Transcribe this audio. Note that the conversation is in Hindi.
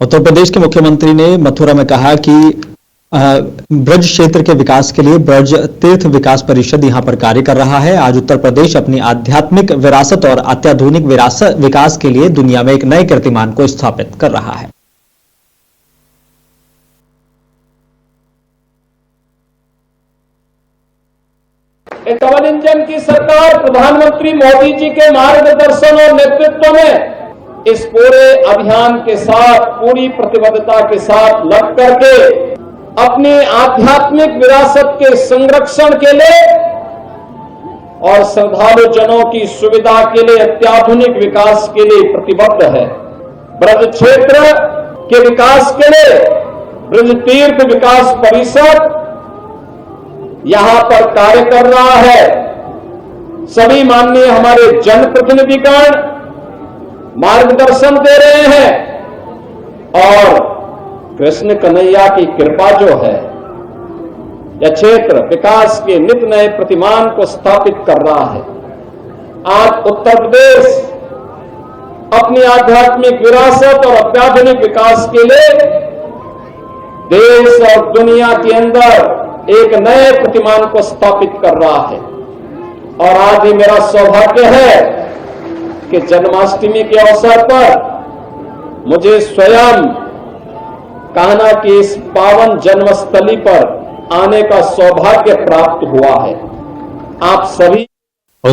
उत्तर प्रदेश के मुख्यमंत्री ने मथुरा में कहा कि ब्रज क्षेत्र के विकास के लिए ब्रज तीर्थ विकास परिषद यहां पर कार्य कर रहा है। आज उत्तर प्रदेश अपनी आध्यात्मिक विरासत और अत्याधुनिक विकास के लिए दुनिया में एक नए कीर्तिमान को स्थापित कर रहा है। एक डबल इंजन की सरकार प्रधानमंत्री मोदी जी के मार्गदर्शन और नेतृत्व में इस पूरे अभियान के साथ पूरी प्रतिबद्धता के साथ लग करके अपनी आध्यात्मिक विरासत के संरक्षण के लिए और श्रद्धालु जनों की सुविधा के लिए अत्याधुनिक विकास के लिए प्रतिबद्ध है। ब्रज क्षेत्र के विकास के लिए ब्रज तीर्थ विकास परिषद यहां पर कार्य कर रहा है। सभी माननीय हमारे जनप्रतिनिधिगण मार्गदर्शन दे रहे हैं और कृष्ण कन्हैया की कृपा जो है यह क्षेत्र विकास के नित नए प्रतिमान को स्थापित कर रहा है। आज उत्तर प्रदेश अपनी आध्यात्मिक विरासत और अत्याधुनिक विकास के लिए देश और दुनिया के अंदर एक नए प्रतिमान को स्थापित कर रहा है। और आज ही मेरा सौभाग्य है कि जन्माष्टमी के अवसर पर मुझे स्वयं कान्हा की इस पावन जन्मस्थली पर आने का सौभाग्य प्राप्त हुआ है। आप सभी